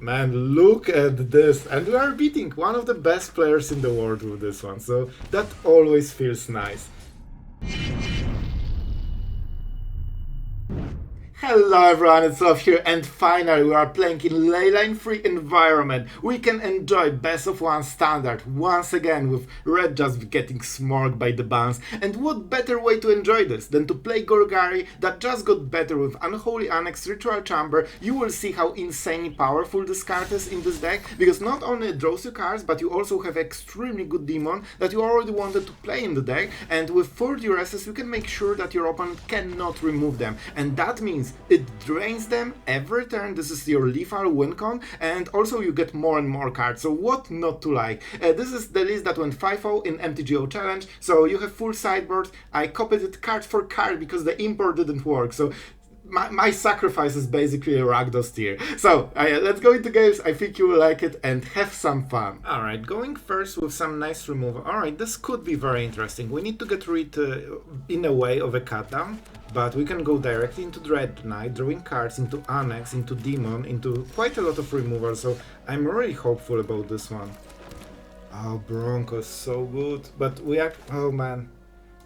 Man, look at this. And we are beating one of the best players in the world with this one, so that always feels nice. Hello everyone, it's Sloth here, and finally we are playing in Leyline free environment. We can enjoy best of one standard once again, with red just getting smorged by the bans. And what better way to enjoy this than to play Golgari that just got better with Unholy Annex, Ritual Chamber. You will see how insanely powerful this card is in this deck, because not only it draws you cards, but you also have extremely good demon that you already wanted to play in the deck, and with 4 Duresses you can make sure that your opponent cannot remove them, and that means it drains them every turn. This is your lethal win con, and also you get more and more cards, so what not to like? This is the list that went 5-0 in MTGO challenge, so you have full sideboard. I copied it card for card because the import didn't work, so my sacrifice is basically a Rakdos tier. So let's go into games. I think you will like it and have some fun. Alright, going first with some nice removal. Alright, this could be very interesting. We need to get rid in a way of a cutdown, but we can go directly into Dreadknight, drawing cards into Annex, into Demon, into quite a lot of removal, so I'm really hopeful about this one. Oh, Bronco is so good, but oh man,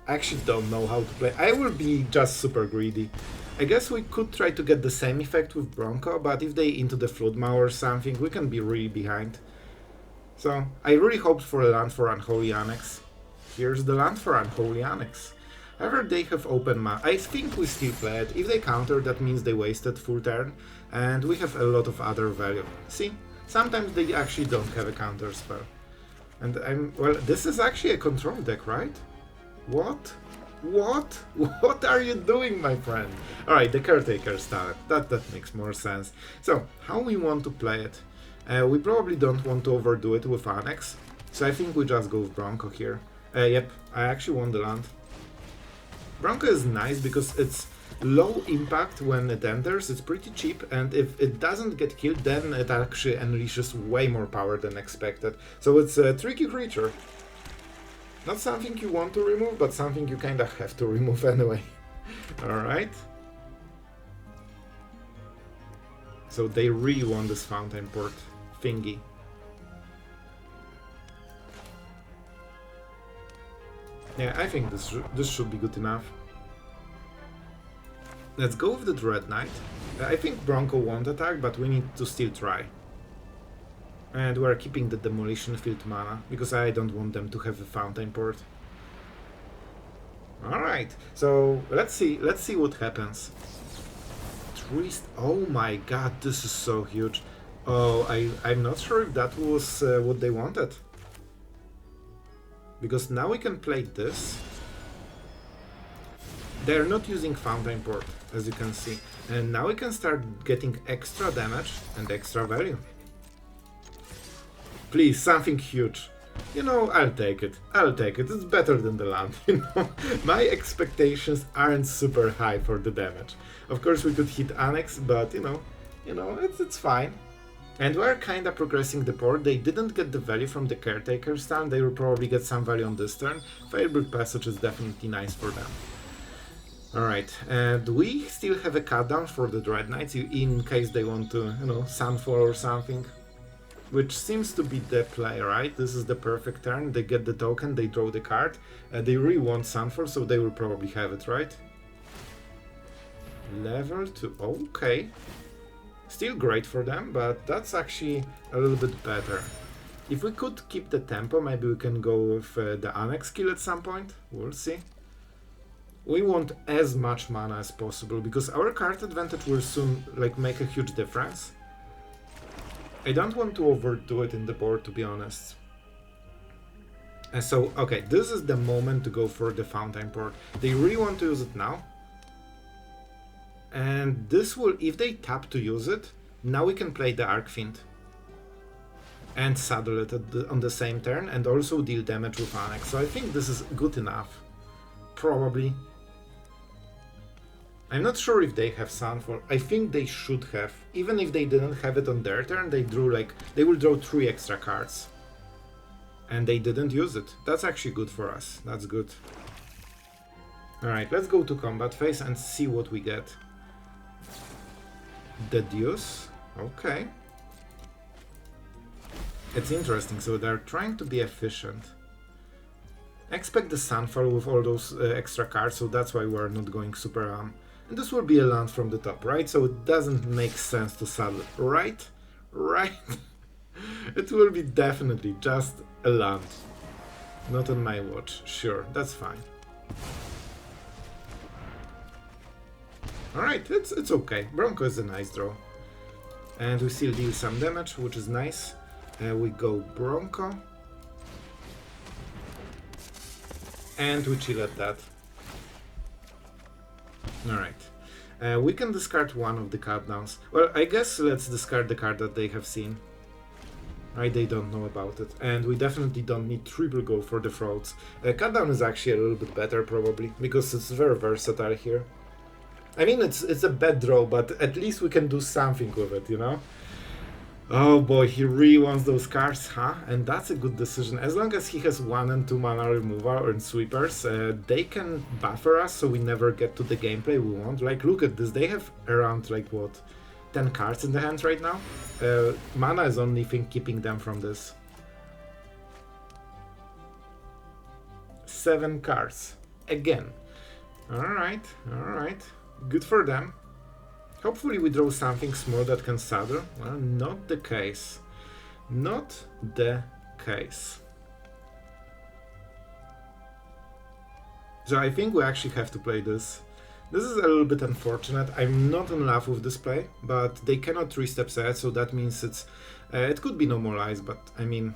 I actually don't know how to play. I will be just super greedy. I guess we could try to get the same effect with Bronco, but if they into the Floodmaw or something, we can be really behind. So I really hoped for a land for Unholy Annex. Here's the land for Unholy Annex. However, they have open mana. I think we still play it. If they counter, that means they wasted full turn, and we have a lot of other value. See, sometimes they actually don't have a counter spell. And well, this is actually a control deck, right? What? What? What are you doing, my friend? Alright, the Caretaker's talent. That makes more sense. So, how we want to play it? We probably don't want to overdo it with Annex, so I think we just go with Bronco here. Yep, I actually want the land. Bronco is nice because it's low impact when it enters, it's pretty cheap, and if it doesn't get killed, then it actually unleashes way more power than expected. So it's a tricky creature. Not something you want to remove, but something you kinda have to remove anyway. Alright. So they really want this Fountainport thingy. Yeah, I think this should be good enough. Let's go with the Dreadknight. I think Bronco won't attack, but we need to still try. And we're keeping the Demolition Field mana, because I don't want them to have a Fountainport. Alright, so let's see what happens. Oh my god, this is so huge. Oh, I'm not sure if that was what they wanted. Because now we can play this. They're not using Fountainport, as you can see. And now we can start getting extra damage and extra value. Please, something huge. You know, I'll take it. It's better than the land, you know. My expectations aren't super high for the damage. Of course, we could hit Annex, but you know, it's fine. And we're kinda progressing the board. They didn't get the value from the Caretaker's turn. They will probably get some value on this turn. Firebird Passage is definitely nice for them. Alright, and we still have a cutdown for the Dreadknights in case they want to, you know, Sunfall or something. Which seems to be the play, right? This is the perfect turn. They get the token, they draw the card. They really want Sunfall, so they will probably have it, right? Level 2, okay. Still great for them, but that's actually a little bit better. If we could keep the tempo, maybe we can go with the Annex kill at some point. We'll see. We want as much mana as possible, because our card advantage will soon make a huge difference. I don't want to overdo it in the board, to be honest. And so, okay, this is the moment to go for the Fountainport. They really want to use it now. And this will, if they tap to use it, now we can play the Archfiend. And saddle it on the same turn, and also deal damage with Annex. So I think this is good enough. Probably. I'm not sure if they have Sunfall. I think they should have. Even if they didn't have it on their turn, they will draw 3 extra cards. And they didn't use it. That's actually good for us. That's good. Alright, let's go to combat phase and see what we get. The Deuce. Okay. It's interesting, so they're trying to be efficient. Expect the Sunfall with all those extra cards, so that's why we're not going super and this will be a land from the top, right? So it doesn't make sense to saddle, right? Right? It will be definitely just a land. Not on my watch, sure, that's fine. Alright, it's okay. Bronco is a nice draw. And we still deal some damage, which is nice. We go Bronco. And we chill at that. Alright. We can discard one of the card downs. Well, I guess let's discard the card that they have seen. Right, they don't know about it. And we definitely don't need triple go for the frauds. Cut down is actually a little bit better, probably, because it's very versatile here. I mean, it's a bad draw, but at least we can do something with it, you know? Oh boy, he really wants those cards, huh? And that's a good decision. As long as he has 1 and 2 mana removal and sweepers, they can buffer us so we never get to the gameplay we want. Like, look at this, they have around, like, what, 10 cards in the hands right now? Mana is only thing keeping them from this. 7 cards. Again. Alright, alright. Good for them. Hopefully we draw something small that can saddle. Well, not the case. Not the case. So I think we actually have to play this. This is a little bit unfortunate. I'm not in love with this play, but they cannot 3 steps ahead, so that means it could be normalized, but I mean,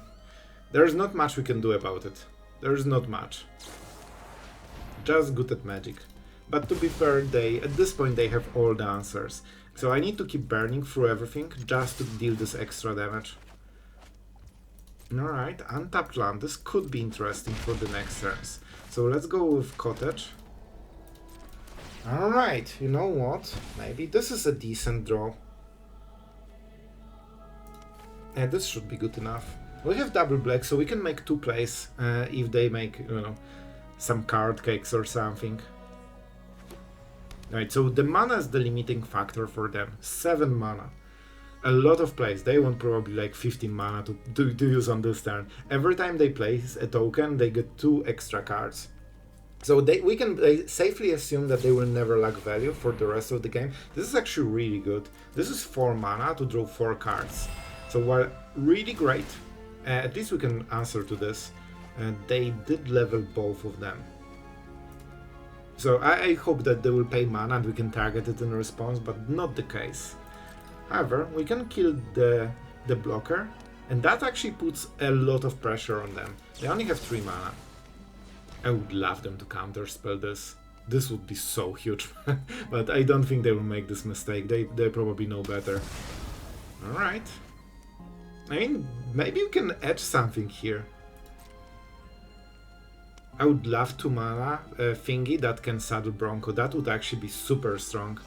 there's not much we can do about it. There's not much. Just good at Magic. But to be fair, at this point they have all the answers. So I need to keep burning through everything just to deal this extra damage. Alright, untapped land. This could be interesting for the next turns. So let's go with Cottage. Alright, you know what? Maybe this is a decent draw. And this should be good enough. We have double black, so we can make 2 plays if they make, you know, some card cakes or something. Right, so the mana is the limiting factor for them. 7 mana. A lot of plays. They want probably like 15 mana to use on this turn. Every time they place a token, they get 2 extra cards. So we can safely assume that they will never lack value for the rest of the game. This is actually really good. This is 4 mana to draw 4 cards. So while really great, at least we can answer to this. They did level both of them. So I hope that they will pay mana and we can target it in response, but not the case. However, we can kill the blocker, and that actually puts a lot of pressure on them. They only have 3 mana. I would love them to counterspell this. This would be so huge, but I don't think they will make this mistake. They probably know better. Alright. I mean, maybe you can edge something here. I would love 2 mana thingy that can saddle Bronco. That would actually be super strong.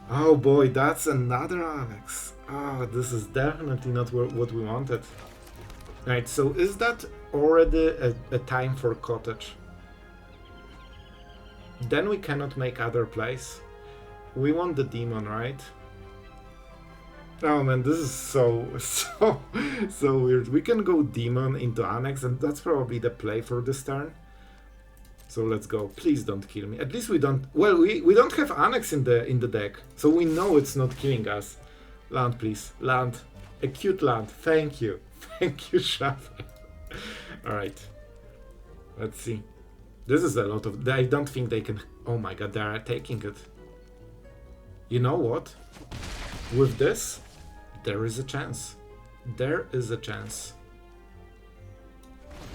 Oh boy, that's another Annex. Oh, this is definitely not what we wanted. Right, so is that already a time for Cottage? Then we cannot make other plays. We want the demon, right? Oh man, this is so weird. We can go demon into Annex, and that's probably the play for this turn. So let's go. Please don't kill me. At least we don't. Well, we don't have Annex in the deck, so we know it's not killing us. Land, please. Land. A cute land. Thank you. Thank you, Shafi. All right. Let's see. This is a lot of. I don't think they can. Oh my god, they are taking it. You know what? With this, there is a chance. There is a chance.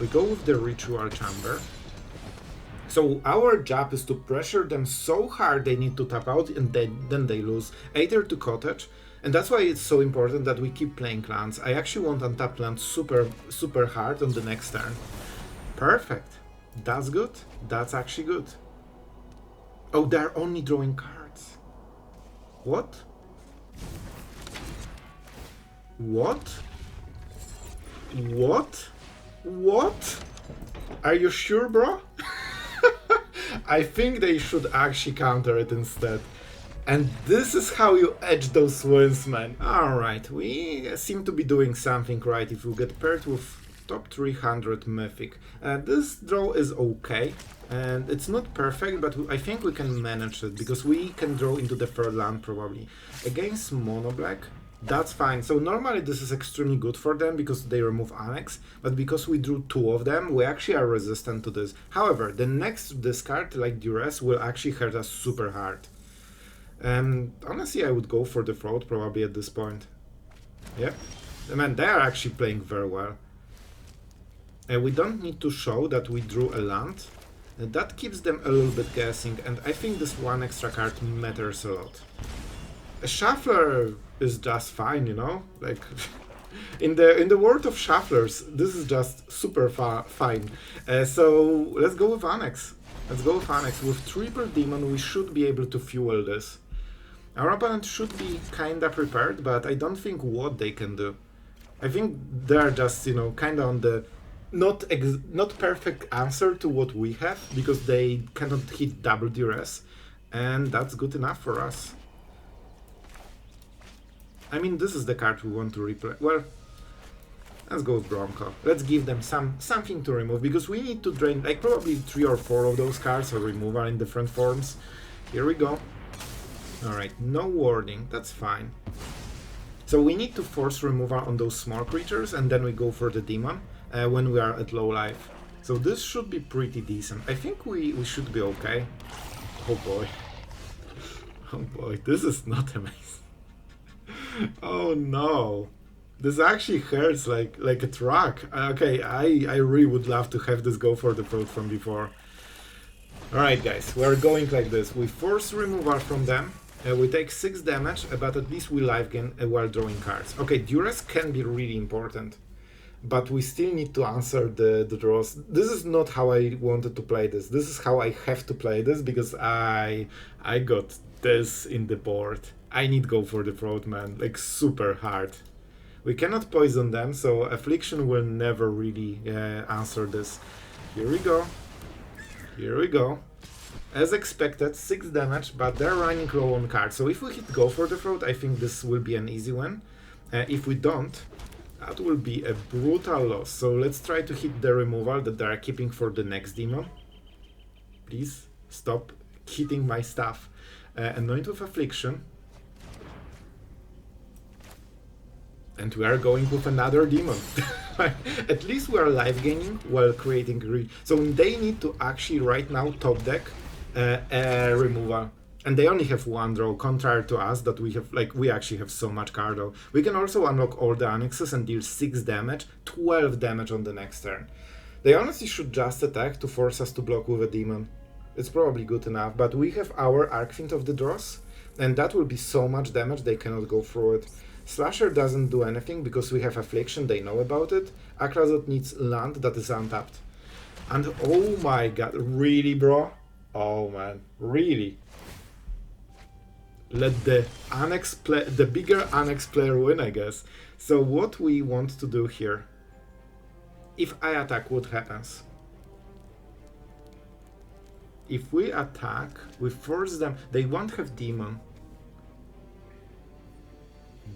We go with the Ritual Chamber. So our job is to pressure them so hard they need to tap out, and then they lose. Either to Cottage, and that's why it's so important that we keep playing lands. I actually want untapped land super hard on the next turn. Perfect. That's good. That's actually good. Oh, they're only drawing cards. What? What? What? What? Are you sure, bro? I think they should actually counter it instead. And this is how you edge those wins, man. Alright, we seem to be doing something right if we get paired with top 300 Mythic. This draw is okay, and it's not perfect, but I think we can manage it, because we can draw into the third land probably. Against Mono Black, that's fine. So normally this is extremely good for them, because they remove Annex, but because we drew 2 of them, we actually are resistant to this. However, the next discard, like Duress, will actually hurt us super hard. And honestly, I would go for the throat probably at this point. Yep. Man, they are actually playing very well. We don't need to show that we drew a land. That keeps them a little bit guessing, and I think this one extra card matters a lot. A Shuffler is just fine, you know? Like, in the world of Shufflers, this is just super fine. So let's go with Annex. Let's go with Annex. With triple demon, we should be able to fuel this. Our opponent should be kinda prepared, but I don't think what they can do. I think they're just, you know, kinda on the not perfect answer to what we have, because they cannot hit double Duress, and that's good enough for us. I mean, this is the card we want to replay. Well, let's go with Bronco. Let's give them something to remove, because we need to drain like probably 3 or 4 of those cards or removal in different forms. Here we go. Alright, no warding, that's fine. So we need to force removal on those small creatures, and then we go for the demon when we are at low life. So this should be pretty decent. I think we should be okay. Oh boy. Oh boy, this is not amazing. Oh no. This actually hurts like a truck. Okay, I really would love to have this go for the throat from before. Alright guys, we're going like this. We force removal from them. We take 6 damage, but at least we life gain while drawing cards. Okay, Duress can be really important, but we still need to answer the draws. This is not how I wanted to play this. This is how I have to play this, because I got this in the board. I need go for the throat, man, like super hard. We cannot poison them, so Affliction will never really answer this. Here we go. Here we go. As expected, 6 damage, but they're running low on cards. So if we hit go for the throat, I think this will be an easy one. If we don't, that will be a brutal loss. So let's try to hit the removal that they're keeping for the next demon. Please stop hitting my stuff. Anoint with Affliction. And we are going with another demon. At least we are life gaining while creating green. So they need to actually right now top deck removal. And they only have 1 draw, contrary to us that we have, like, we actually have so much card though. We can also unlock all the annexes and deal 6 damage, 12 damage on the next turn. They honestly should just attack to force us to block with a demon. It's probably good enough, but we have our Archfiend of the Dross, and that will be so much damage they cannot go through it. Slasher doesn't do anything because we have Affliction, they know about it. Aclazotz needs land that is untapped. And oh my god, really bro? Oh man, really? Let the Annex play, the bigger Annex player win, I guess. So what we want to do here, if I attack, what happens? If we attack, we force them, they won't have demon.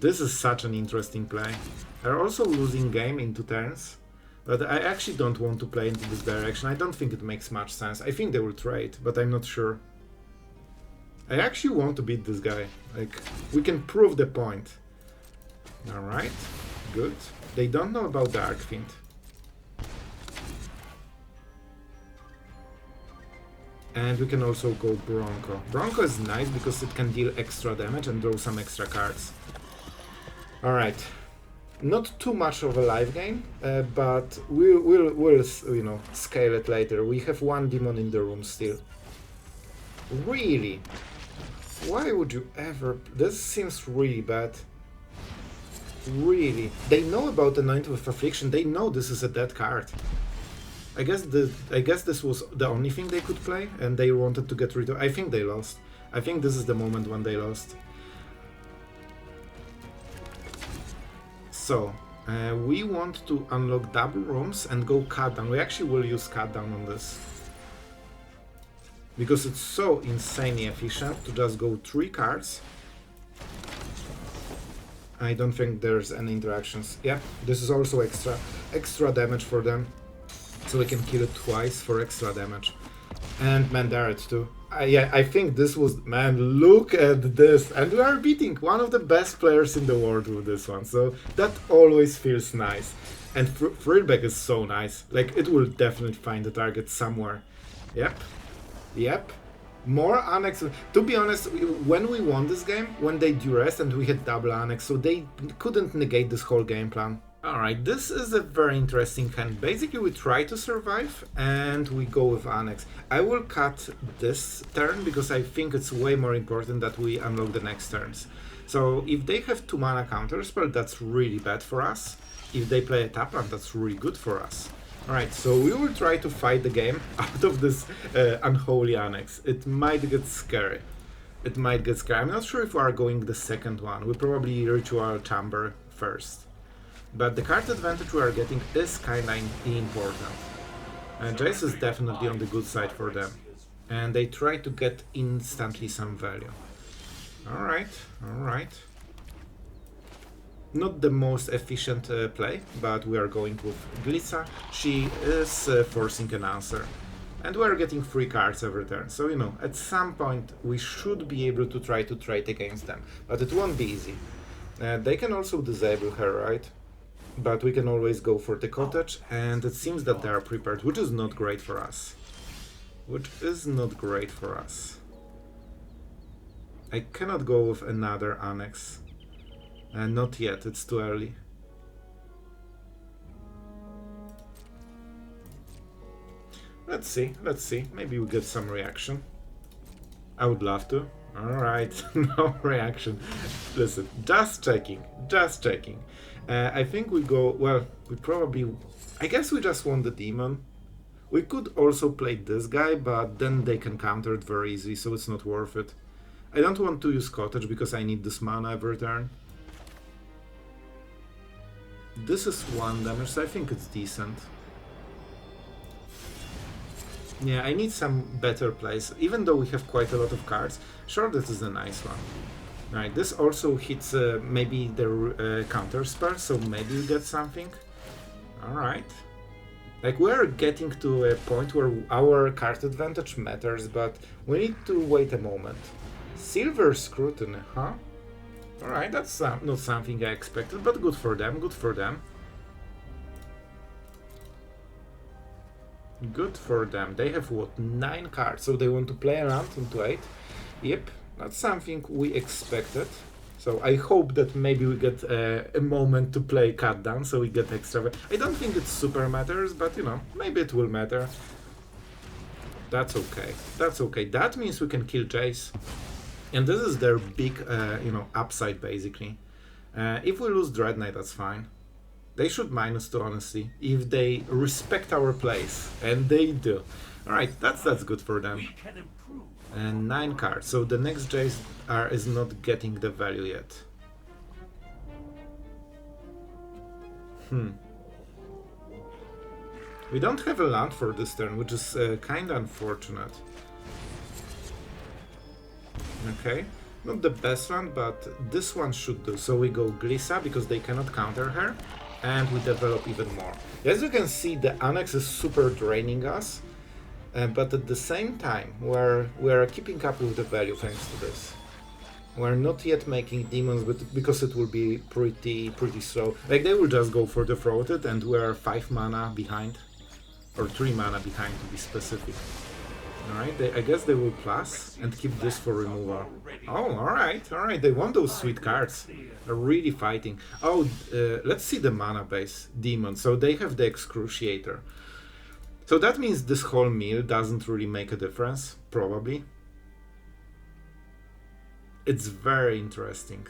This is such an interesting play. They're also losing game in 2 turns, but I actually don't want to play into this direction. I don't think it makes much sense. I think they will trade, but I'm not sure. I actually want to beat this guy. Like, we can prove the point. Alright, good. They don't know about the Archfiend. And we can also go Bronco. Bronco is nice because it can deal extra damage and draw some extra cards. Alright. Not too much of a life gain, but we'll you know, scale it later. We have 1 demon in the room still. Really? Why would you ever... This seems really bad. Really? They know about Anoint with Affliction. They know this is a dead card. I guess this was the only thing they could play, and they wanted to get rid of... I think they lost. I think this is the moment when they lost. So, we want to unlock double rooms and go cut down. We actually will use cut down on this. because it's so insanely efficient to just go 3 cards. I don't think there's any interactions. Yeah, this is also extra damage for them, so we can kill it twice for extra damage. And man, Darrett too. Yeah, I think this was... Man, look at this! And we are beating one of the best players in the world with this one, so that always feels nice. And Frillback is so nice. Like, it will definitely find the target somewhere. Yep. Yep. More Annex. To be honest, when we won this game, when they Duress and we had double Annex, so they couldn't negate this whole game plan. Alright, this is a very interesting hand. Basically, we try to survive and we go with Annex. I will cut this turn because I think it's way more important that we unlock the next turns. So if they have 2 mana counterspell, that's really bad for us. If they play a tap land, that's really good for us. Alright, so we will try to fight the game out of this Unholy Annex. It might get scary. It might get scary. I'm not sure if we are going the second one. We probably Ritual Chamber first. But the card advantage we are getting is kinda important. Jace is definitely on the good side for them. And they try to get instantly some value. Alright, alright. Not the most efficient play, but we are going with Glissa. She is forcing an answer. And we are getting 3 cards every turn. So, you know, at some point we should be able to try to trade against them. But it won't be easy. They can also disable her, right? But we can always go for the cottage, and it seems that they are prepared, which is not great for us. Which is not great for us. I cannot go with another Annex. Not yet, it's too early. Let's see, let's see. Maybe we get some reaction. I would love to. Alright, no reaction. Listen, just checking, just checking. I think we go, well, we probably, I guess we just want the demon. We could also play this guy, but then they can counter it very easily, so it's not worth it. I don't want to use cottage because I need this mana every turn. This is 1 damage, so I think it's decent. Yeah, I need some better plays, even though we have quite a lot of cards. Sure, this is a nice one. Right, this also hits maybe the counter spell, so maybe we get something. Alright. Like, we're getting to a point where our card advantage matters, but we need to wait a moment. Silver Scrutiny, huh? Alright, that's not something I expected, but good for them, good for them. Good for them. They have, what, 9 cards, so they want to play around into 8. Yep, that's something we expected. So I hope that maybe we get a moment to play cut down, so we get extra. I don't think it super matters, but you know, maybe it will matter. That's okay. That's okay. That means we can kill Jace. And this is their big, you know, upside, basically. If we lose Dreadknight, that's fine. They should -2, honestly, if they respect our plays, and they do. Alright, that's good for them. And 9 cards, so the next Jace is not getting the value yet. We don't have a land for this turn, which is kinda unfortunate. Okay, not the best one, but this one should do. So we go Glissa, because they cannot counter her, and we develop even more. As you can see, the Annex is super draining us, but at the same time, we're keeping up with the value thanks to this. We're not yet making demons, but because it will be pretty slow. Like, they will just go for the throated, and we're 5 mana behind, or 3 mana behind to be specific. Alright, I guess they will plus and keep this for removal. Oh, alright, they want those sweet cards. They're really fighting. Oh, let's see the mana base. Demon, so they have the Excruciator. So that means this whole meal doesn't really make a difference, probably. It's very interesting.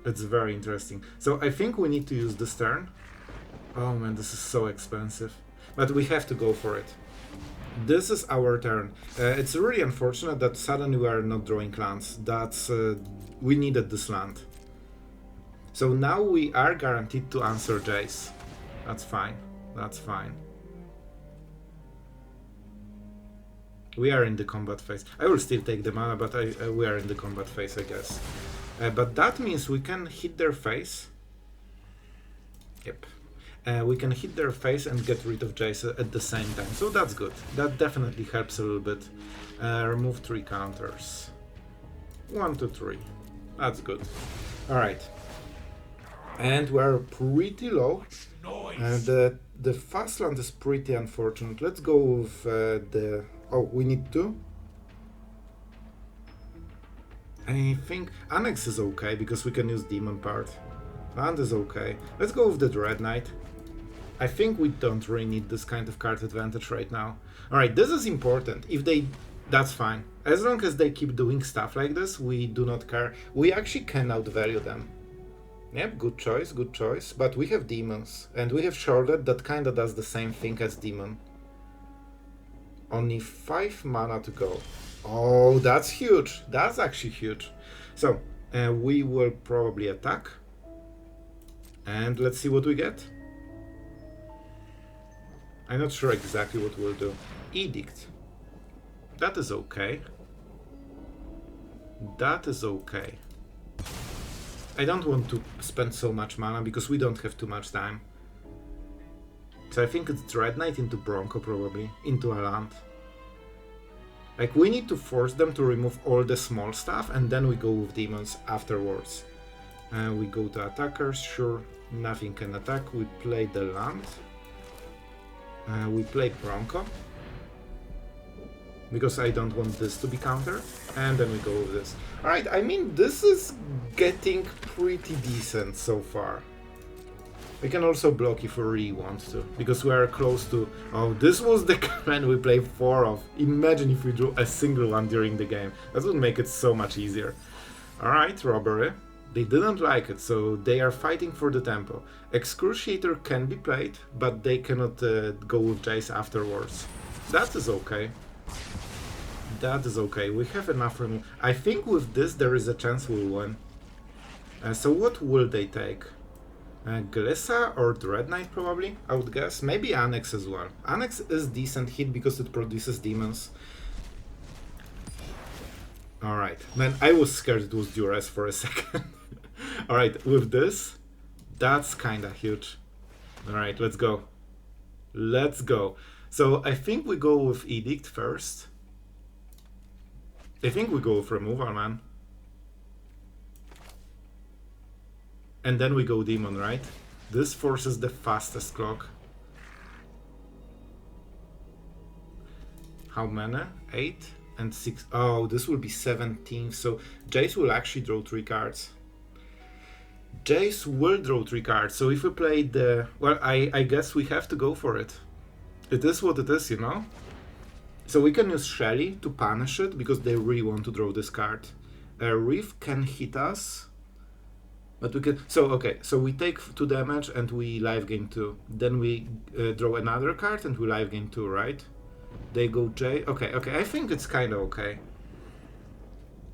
It's very interesting. So I think we need to use this turn. Oh man, this is so expensive. But we have to go for it. This is our turn. It's really unfortunate that suddenly we are not drawing lands. That's we needed this land. So now we are guaranteed to answer Jace. That's fine. That's fine. We are in the combat phase. I will still take the mana, but we are in the combat phase, I guess. But that means we can hit their face. Yep. We can hit their face and get rid of Jace at the same time. So that's good. That definitely helps a little bit. Remove 3 counters. 1, 2, 3. That's good. Alright. And we're pretty low. And the fast land is pretty unfortunate. Let's go with the... Oh, we need 2? I think Annex is okay because we can use Demon part. Land is okay. Let's go with the Dreadknight. I think we don't really need this kind of card advantage right now. Alright, this is important. If they... That's fine. As long as they keep doing stuff like this, we do not care. We actually can outvalue them. Yep, good choice, good choice. But we have demons. And we have Sheoldred that kinda does the same thing as demon. Only 5 mana to go. Oh, that's huge. That's actually huge. So, we will probably attack. And let's see what we get. I'm not sure exactly what we'll do. Edict. That is okay. That is okay. I don't want to spend so much mana because we don't have too much time. So I think it's Dreadknight into Bronco probably, into a land. Like we need to force them to remove all the small stuff and then we go with demons afterwards. We go to attackers, sure, nothing can attack, we play the land. We play Bronco. Because I don't want this to be countered. And then we go with this. Alright, I mean, this is getting pretty decent so far. We can also block if we really want to. Because we are close to... Oh, this was the command we played 4 of. Imagine if we drew a single one during the game. That would make it so much easier. Alright, Robbery. They didn't like it, so they are fighting for the tempo. Excruciator can be played, but they cannot go with Jace afterwards. That is okay. That is okay. We have enough remove. I think with this there is a chance we'll win. So what will they take? Glissa or Dreadknight probably, I would guess. Maybe Annex as well. Annex is decent hit because it produces demons. Alright. Man, I was scared it was Duress for a second. Alright, with this, that's kinda huge. Alright, let's go. Let's go. So I think we go with Edict first. I think we go with Removal, man. And then we go Demon, right? This forces the fastest clock. How many? 8 and 6. Oh, this will be 17. So Jace will actually draw 3 cards. Jace will draw 3 cards. So if we play the... Well, I guess we have to go for it. It is what it is, you know? So we can use Shelly to punish it, because they really want to draw this card. Reef can hit us. But we can... So, okay. So we take 2 damage and we live gain 2. Then we draw another card and we live gain 2, right? They go J. Okay, okay. I think it's kind of okay.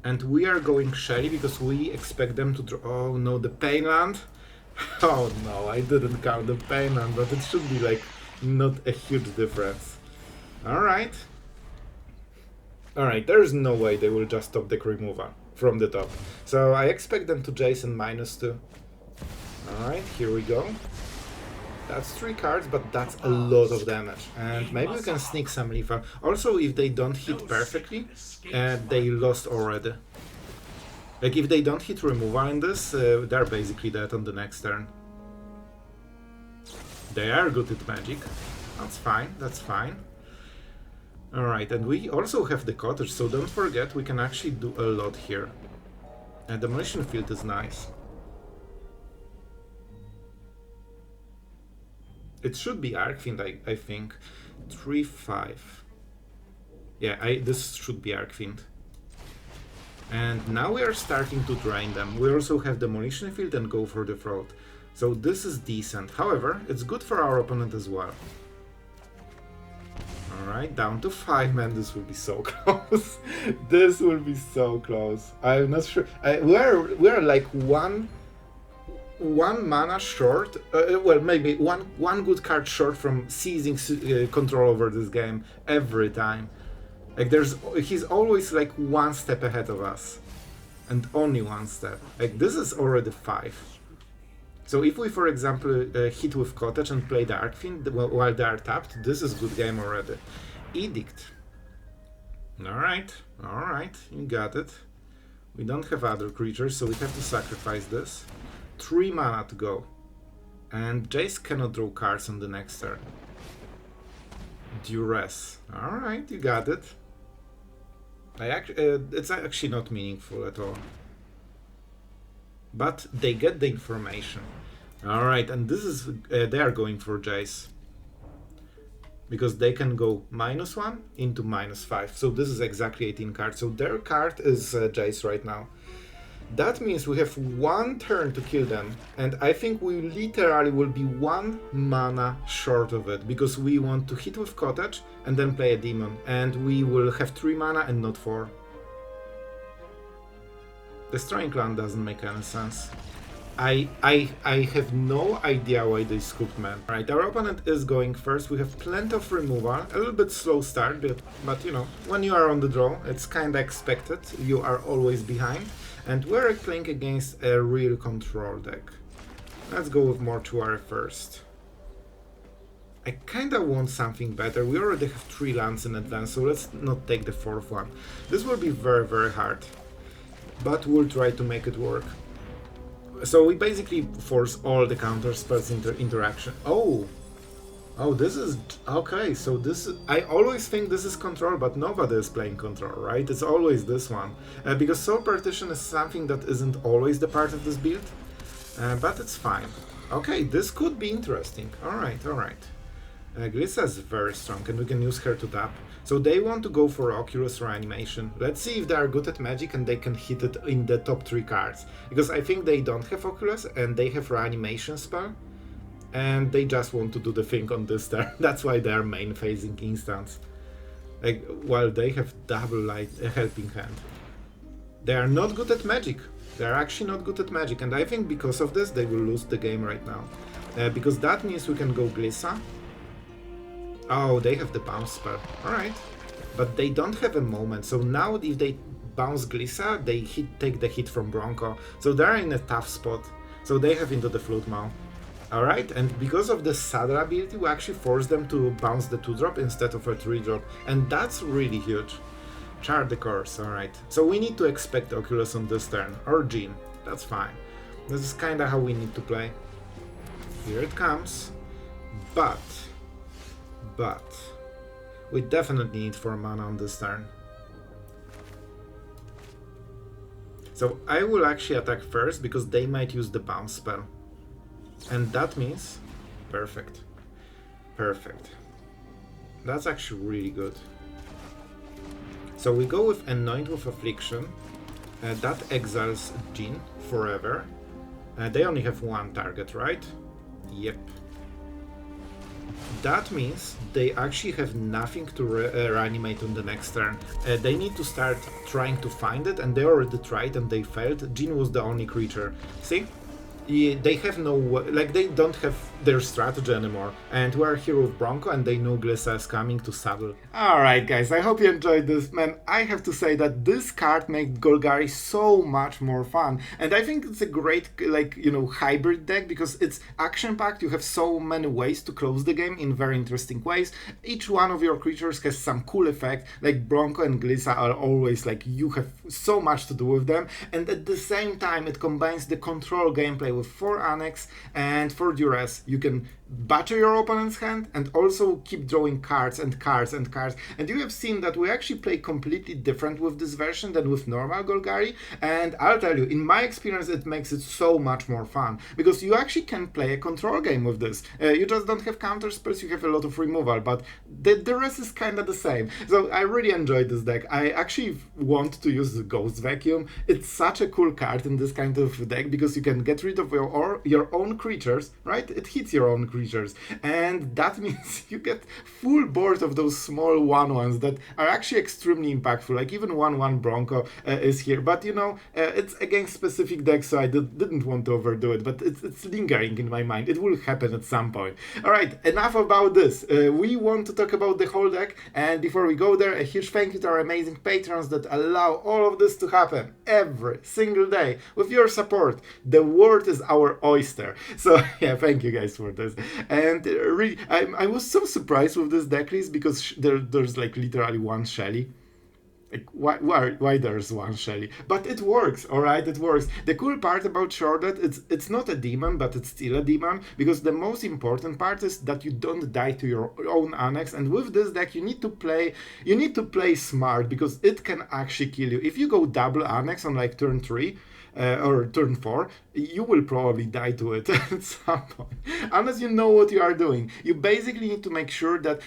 And we are going Shelly because we expect them to draw... Oh no, the Painland. Oh no, I didn't count the Painland, but it should be like not a huge difference. Alright. Alright, there's no way they will just stop deck removal from the top. So I expect them to Jason -2. Alright, here we go. That's 3 cards, but that's a lot of damage. And maybe we can sneak some lethal. Also, if they don't hit perfectly, they lost already. Like, if they don't hit removal in this, they're basically dead on the next turn. They are good at magic. That's fine, that's fine. Alright, and we also have the cottage, so don't forget, we can actually do a lot here. And Demolition Field is nice. It should be Archfiend, I think. 3-5. Yeah, this should be Archfiend. And now we are starting to drain them. We also have Demolition Field and go for the throat. So this is decent. However, it's good for our opponent as well. Alright, down to 5, man. This will be so close. This will be so close. I'm not sure. We're like one mana short, well, maybe one good card short from seizing control over this game every time. Like he's always like one step ahead of us. And only one step. Like this is already 5. So if we, for example, hit with Cottage and play the Archfiend while they are tapped, this is good game already. Edict. Alright, you got it. We don't have other creatures, so we have to sacrifice this. 3 mana to go. And Jace cannot draw cards on the next turn. Duress. Alright, you got it. It's actually not meaningful at all. But they get the information. Alright, and this is... they are going for Jace. Because they can go -1 into -5. So this is exactly 18 cards. So their card is Jace right now. That means we have 1 turn to kill them. And I think we literally will be 1 mana short of it. Because we want to hit with Cottage and then play a demon. And we will have 3 mana and not 4. Destroying Clan doesn't make any sense. I have no idea why they scooped man. Alright, our opponent is going first. We have plenty of removal. A little bit slow start, but you know, when you are on the draw, it's kinda expected. You are always behind. And we're playing against a real control deck. Let's go with Mortuary first. I kinda want something better. We already have 3 lands in advance, so let's not take the 4th one. This will be very, very hard. But we'll try to make it work. So we basically force all the counter spells into interaction. Oh, this is okay. So this I always think this is control, but nobody is playing control, right? It's always this one because Soul Partition is something that isn't always the part of this build, but it's fine. Okay, this could be interesting. All right. Glissa is very strong, and we can use her to tap. So they want to go for Oculus Reanimation. Let's see if they are good at Magic and they can hit it in the top 3 cards. Because I think they don't have Oculus and they have Reanimation spell. And they just want to do the thing on this turn. That's why they are main phasing instants. Like, while they have double light Helping Hand. They are not good at Magic. They are actually not good at Magic. And I think because of this they will lose the game right now. Because that means we can go Glissa. Oh, they have the bounce spell. Alright. But they don't have a moment. So now if they bounce Glissa, they take the hit from Bronco. So they're in a tough spot. So they have into the Flute Maw. Alright, and because of the Saddle ability, we actually force them to bounce the 2-drop instead of a 3-drop. And that's really huge. Chart the course, alright. So we need to expect Oculus on this turn. Or Jean. That's fine. This is kinda how we need to play. Here it comes. But we definitely need 4 mana on this turn. So I will actually attack first because they might use the bounce spell. And that means perfect. That's actually really good. So we go with Anoint with Affliction. That exiles Jean forever. They only have 1 target, right? Yep. That means they actually have nothing to reanimate on the next turn. They need to start trying to find it, and they already tried and they failed. Jean was the only creature. See? They have no, like, they don't have their strategy anymore. And we're here with Bronco and they know Glissa is coming to saddle. Alright guys, I hope you enjoyed this. Man, I have to say that this card makes Golgari so much more fun. And I think it's a great, like, you know, hybrid deck because it's action-packed. You have so many ways to close the game in very interesting ways. Each one of your creatures has some cool effect. Like Bronco and Glissa are always like, you have so much to do with them. And at the same time, it combines the control gameplay with 4 Annex and 4 Duress. You can batter your opponent's hand and also keep drawing cards and cards and cards. And you have seen that we actually play completely different with this version than with normal Golgari. And I'll tell you, in my experience, it makes it so much more fun because you actually can play a control game with this. You just don't have counter spells, you have a lot of removal, but the rest is kind of the same. So I really enjoyed this deck. I actually want to use the Ghost Vacuum. It's such a cool card in this kind of deck because you can get rid of of your own creatures, right? It hits your own creatures, and that means you get full board of those small 1/1s that are actually extremely impactful. Like even 1/1 Bronco is here, but it's against specific decks, so I didn't want to overdo it, but it's lingering in my mind. It will happen at some point. All right, enough about this. We want to talk about the whole deck, and before we go there, a huge thank you to our amazing patrons that allow all of this to happen every single day with your support. The world is our oyster. So yeah, thank you guys for this. And really, I was so surprised with this deck list because there's like literally one Shelly. Like, why there's one Shelly? But it works, alright, it works. The cool part about Sheoldred, it's not a demon, but it's still a demon, because the most important part is that you don't die to your own Annex, and with this deck you need to play smart, because it can actually kill you. If you go double Annex on like turn 3, or turn 4, you will probably die to it at some point. Unless you know what you are doing. You basically need to make sure that,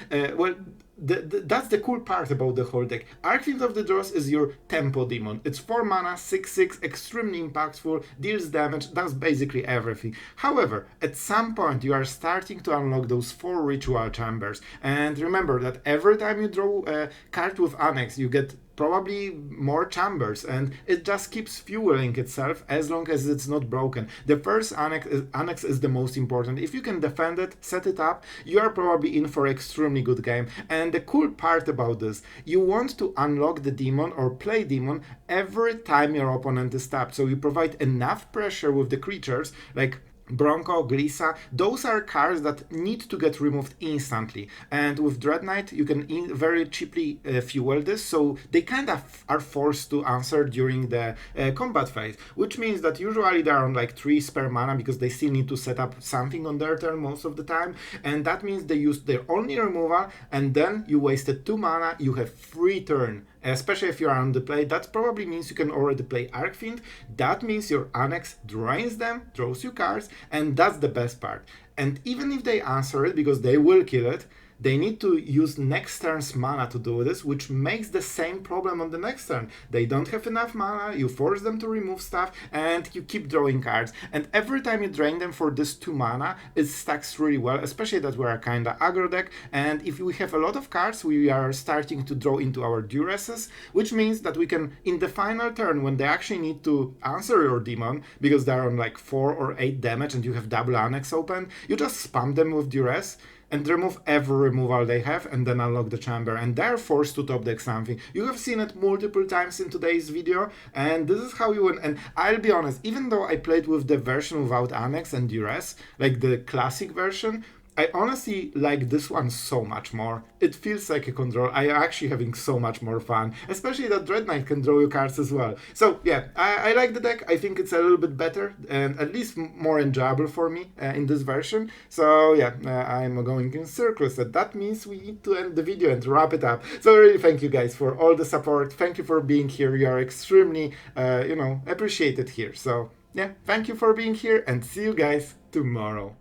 that's the cool part about the whole deck. Archfiend of the Dross is your tempo demon. It's 4 mana, 6/6, extremely impactful, deals damage, does basically everything. However, at some point you are starting to unlock those 4 ritual chambers. And remember that every time you draw a card with Annex, you get probably more chambers, and it just keeps fueling itself as long as it's not broken. The first Annex is the most important. If you can defend it, set it up, you are probably in for an extremely good game. And the cool part about this, you want to unlock the demon or play demon every time your opponent is tapped. So you provide enough pressure with the creatures, like Bronco, Glissa, those are cards that need to get removed instantly. And with Dreadknight, you can very cheaply fuel this, so they kind of are forced to answer during the combat phase, which means that usually they're on like 3 spare mana because they still need to set up something on their turn most of the time, and that means they use their only removal, and then you wasted 2 mana, you have free turn. Especially if you are on the play, that probably means you can already play Archfiend. That means your Annex drains them, draws you cards, and that's the best part. And even if they answer it, because they will kill it, they need to use next turn's mana to do this, which makes the same problem on the next turn. They don't have enough mana, you force them to remove stuff, and you keep drawing cards. And every time you drain them for this 2 mana, it stacks really well, especially that we're a kinda aggro deck, and if we have a lot of cards, we are starting to draw into our Duresses, which means that we can, in the final turn, when they actually need to answer your demon, because they're on like 4 or 8 damage and you have double Annex open, you just spam them with Duress, and remove every removal they have, and then unlock the chamber, and they're forced to top deck something. You have seen it multiple times in today's video, and this is how you win. And I'll be honest, even though I played with the version without Annex and Duress, like the classic version, I honestly like this one so much more. It feels like a control. I am actually having so much more fun, especially that Dreadknight can draw you cards as well. So yeah, I like the deck. I think it's a little bit better and at least more enjoyable for me in this version. So yeah, I'm going in circles, and that means we need to end the video and wrap it up. So really thank you guys for all the support. Thank you for being here. You are extremely, appreciated here. So yeah, thank you for being here, and see you guys tomorrow.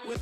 With